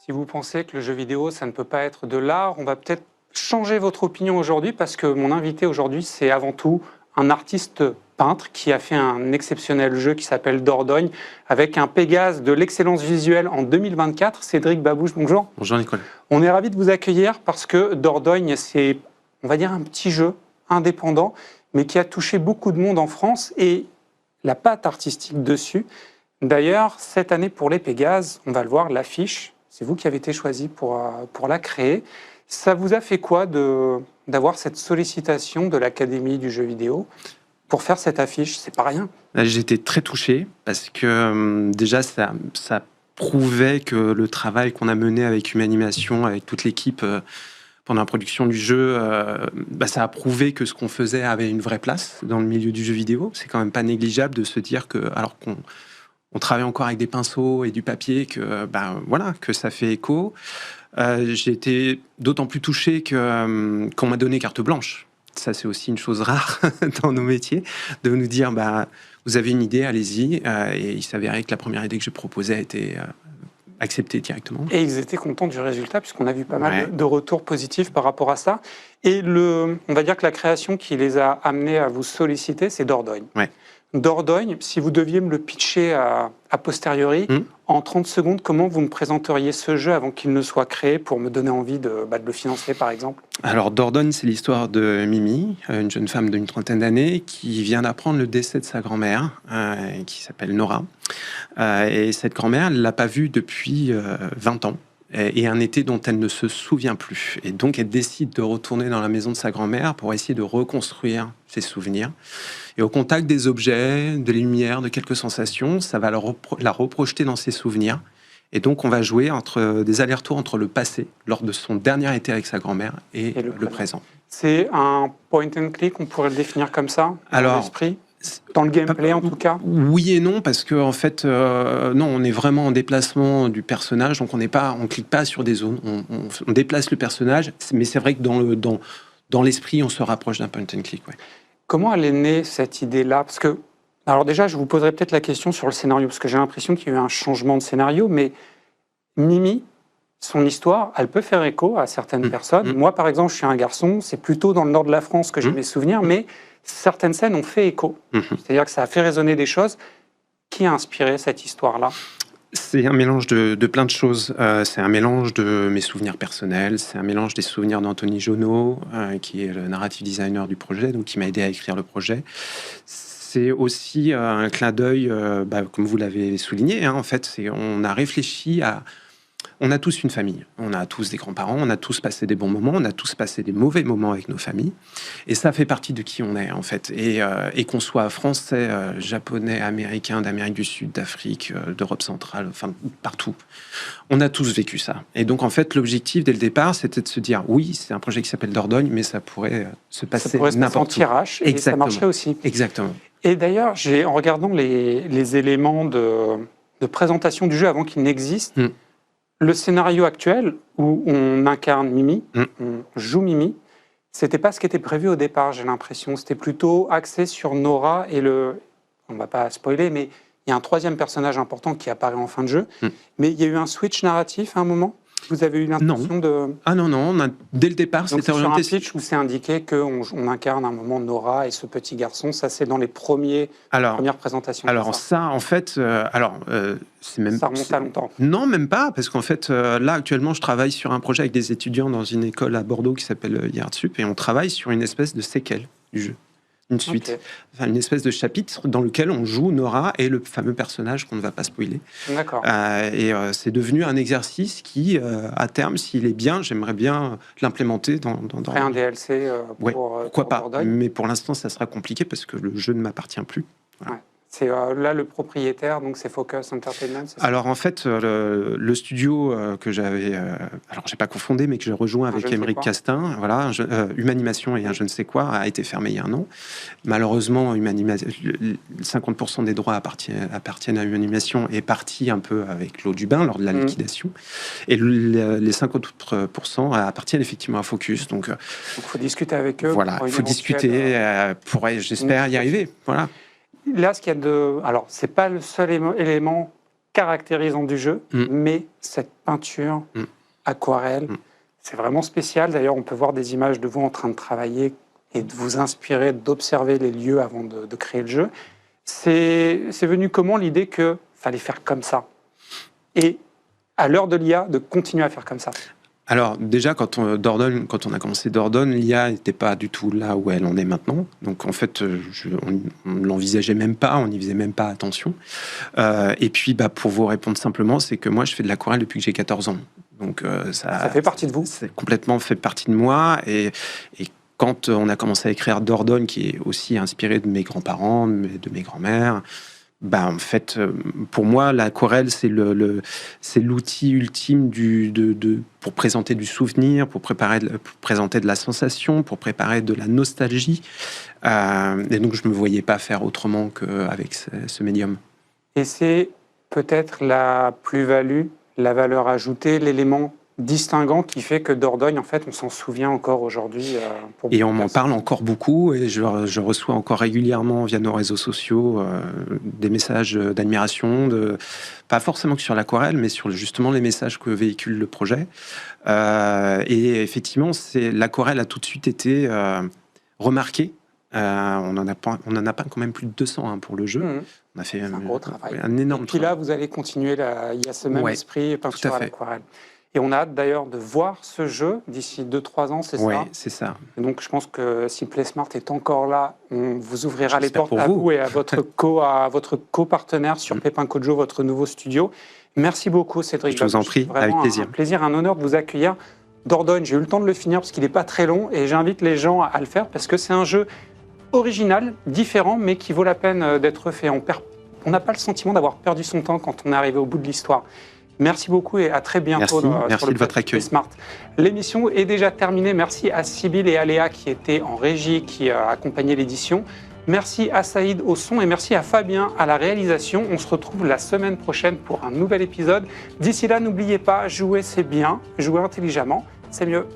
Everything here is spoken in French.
Si vous pensez que le jeu vidéo, ça ne peut pas être de l'art, on va peut-être changer votre opinion aujourd'hui parce que mon invité aujourd'hui, c'est avant tout un artiste peintre qui a fait un exceptionnel jeu qui s'appelle Dordogne avec un Pégase de l'excellence visuelle en 2024. Cédric Babouche, bonjour. Bonjour Nicolas. On est ravis de vous accueillir parce que Dordogne, c'est, on va dire, un petit jeu indépendant, mais qui a touché beaucoup de monde en France et la patte artistique dessus. D'ailleurs, cette année pour les Pégases, on va le voir, l'affiche, c'est vous qui avez été choisi pour la créer. Ça vous a fait quoi d'avoir cette sollicitation de l'Académie du jeu vidéo pour faire cette affiche? C'est pas rien. J'ai été très touché parce que déjà ça prouvait que le travail qu'on a mené avec Humanimation, avec toute l'équipe pendant la production du jeu, ça a prouvé que ce qu'on faisait avait une vraie place dans le milieu du jeu vidéo. C'est quand même pas négligeable de se dire que, alors qu'on travaille encore avec des pinceaux et du papier, que ça fait écho. J'ai été d'autant plus touché qu'on m'a donné carte blanche. Ça, c'est aussi une chose rare dans nos métiers, de nous dire, vous avez une idée, allez-y. Et il s'avérait que la première idée que je proposais a été acceptée directement. Et ils étaient contents du résultat, puisqu'on a vu pas mal de retours positifs par rapport à ça. Et on va dire que la création qui les a amenés à vous solliciter, c'est Dordogne. Ouais. Dordogne, si vous deviez me le pitcher a posteriori, en 30 secondes, comment vous me présenteriez ce jeu avant qu'il ne soit créé pour me donner envie de le financer, par exemple? Alors, Dordogne, c'est l'histoire de Mimi, une jeune femme d'une trentaine d'années qui vient d'apprendre le décès de sa grand-mère, qui s'appelle Nora. Et cette grand-mère, elle ne l'a pas vue depuis 20 ans. Et un été dont elle ne se souvient plus. Et donc, elle décide de retourner dans la maison de sa grand-mère pour essayer de reconstruire ses souvenirs. Et au contact des objets, de la lumière, de quelques sensations, ça va la reprojeter dans ses souvenirs. Et donc, on va jouer des allers-retours entre le passé, lors de son dernier été avec sa grand-mère, et le présent. C'est un point and click, on pourrait le définir comme ça, dans l'esprit? Dans le gameplay, en tout cas? Oui et non, parce que en fait, non, on est vraiment en déplacement du personnage, donc on clique pas sur des zones, on déplace le personnage, mais c'est vrai que dans l'esprit, on se rapproche d'un point and click. Ouais. Comment elle est née, cette idée-là? Parce que, alors déjà, je vous poserai peut-être la question sur le scénario, parce que j'ai l'impression qu'il y a eu un changement de scénario, mais Mimi, son histoire, elle peut faire écho à certaines personnes. Moi, par exemple, je suis un garçon, c'est plutôt dans le nord de la France que j'ai mes souvenirs, mais certaines scènes ont fait écho. C'est-à-dire que ça a fait résonner des choses. Qui a inspiré cette histoire-là? C'est un mélange de plein de choses. C'est un mélange de mes souvenirs personnels, c'est un mélange des souvenirs d'Anthony Jonot, qui est le narrative designer du projet, donc qui m'a aidé à écrire le projet. C'est aussi un clin d'œil, comme vous l'avez souligné, en fait, on a réfléchi à... On a tous une famille, on a tous des grands-parents, on a tous passé des bons moments, on a tous passé des mauvais moments avec nos familles. Et ça fait partie de qui on est, en fait. Et qu'on soit français, japonais, américain, d'Amérique du Sud, d'Afrique, d'Europe centrale, enfin, partout. On a tous vécu ça. Et donc, en fait, l'objectif, dès le départ, c'était de se dire, oui, c'est un projet qui s'appelle Dordogne, mais ça pourrait se passer n'importe où. Tirage, et ça marchait aussi. Exactement. Et d'ailleurs, en regardant les éléments de présentation du jeu avant qu'il n'existe, le scénario actuel où on incarne Mimi, on joue Mimi, c'était pas ce qui était prévu au départ, j'ai l'impression. C'était plutôt axé sur Nora et on va pas spoiler, mais il y a un troisième personnage important qui apparaît en fin de jeu. Mais il y a eu un switch narratif à un moment? Vous avez eu l'intention de... Ah non, dès le départ, c'était orienté... sur un pitch où c'est indiqué qu'on incarne à un moment Nora et ce petit garçon, ça c'est dans les premières présentations. Alors ça, en fait, c'est même... Ça remonte à longtemps. Non, même pas, parce qu'en fait, là, actuellement, je travaille sur un projet avec des étudiants dans une école à Bordeaux qui s'appelle Yardsup, et on travaille sur une espèce de séquelle du jeu. Une suite, enfin, une espèce de chapitre dans lequel on joue Nora et le fameux personnage qu'on ne va pas spoiler. D'accord. C'est devenu un exercice qui, à terme, s'il est bien, j'aimerais bien l'implémenter dans un DLC pourquoi pas. Dordogne. Mais pour l'instant, ça sera compliqué parce que le jeu ne m'appartient plus. Voilà. Ouais. C'est là le propriétaire, donc c'est Focus Entertainment. Alors en fait, le studio que j'avais, alors j'ai pas confondé, mais que j'ai rejoint avec Émeric Castin, voilà, Humanimation et un je ne sais quoi, a été fermé il y a un an. Malheureusement, 50% des droits appartiennent à Humanimation est parti un peu avec l'eau du bain lors de la liquidation, et les 50% appartiennent effectivement à Focus. Donc faut discuter avec eux. Voilà, il faut discuter pour, j'espère y arriver. Voilà. Là, ce qu'il y a alors, c'est pas le seul élément caractérisant du jeu, mais cette peinture, aquarelle, c'est vraiment spécial. D'ailleurs, on peut voir des images de vous en train de travailler et de vous inspirer, d'observer les lieux avant de créer le jeu. C'est venu comment l'idée qu'il fallait faire comme ça? Et à l'heure de l'IA, de continuer à faire comme ça? Alors déjà, quand on a commencé Dordogne, l'IA n'était pas du tout là où elle en est maintenant. Donc en fait, on ne l'envisageait même pas, on n'y faisait même pas attention. Et puis, pour vous répondre simplement, c'est que moi, je fais de l'aquarelle depuis que j'ai 14 ans. Donc ça fait partie de vous? C'est complètement fait partie de moi. Et quand on a commencé à écrire Dordogne, qui est aussi inspiré de mes grands-parents, de mes grands-mères, en fait, pour moi, l'aquarelle, c'est l'outil ultime pour présenter du souvenir, pour présenter de la sensation, pour préparer de la nostalgie. Et donc, je ne me voyais pas faire autrement qu'avec ce médium. Et c'est peut-être la plus-value, la valeur ajoutée, l'élément distinguant qui fait que Dordogne, en fait, on s'en souvient encore aujourd'hui. Et on m'en parle encore beaucoup, et je reçois encore régulièrement via nos réseaux sociaux des messages d'admiration, pas forcément que sur l'aquarelle, mais sur justement les messages que véhicule le projet. Et effectivement, l'aquarelle a tout de suite été remarquée. On en a pas quand même plus de 200 pour le jeu. On a fait un gros travail. Un énorme travail. Et puis là, vous allez continuer, il y a ce même esprit peinture à l'aquarelle. Et on a hâte d'ailleurs de voir ce jeu d'ici 2-3 ans, c'est ça? Oui, c'est ça. Et donc je pense que si PlaySmart est encore là, on vous ouvrira les portes à vous et à votre co-partenaire sur Pépin Kodjo, votre nouveau studio. Merci beaucoup, Cédric. Je vous en prie, avec plaisir. Un plaisir, un honneur de vous accueillir. Dordogne, j'ai eu le temps de le finir parce qu'il n'est pas très long et j'invite les gens à le faire parce que c'est un jeu original, différent, mais qui vaut la peine d'être fait. On n'a pas le sentiment d'avoir perdu son temps quand on est arrivé au bout de l'histoire. Merci beaucoup et à très bientôt. Merci de votre accueil. Smart. L'émission est déjà terminée. Merci à Sybille et à Léa qui étaient en régie, qui accompagnaient l'édition. Merci à Saïd au son et merci à Fabien à la réalisation. On se retrouve la semaine prochaine pour un nouvel épisode. D'ici là, n'oubliez pas, jouer c'est bien, jouer intelligemment, c'est mieux.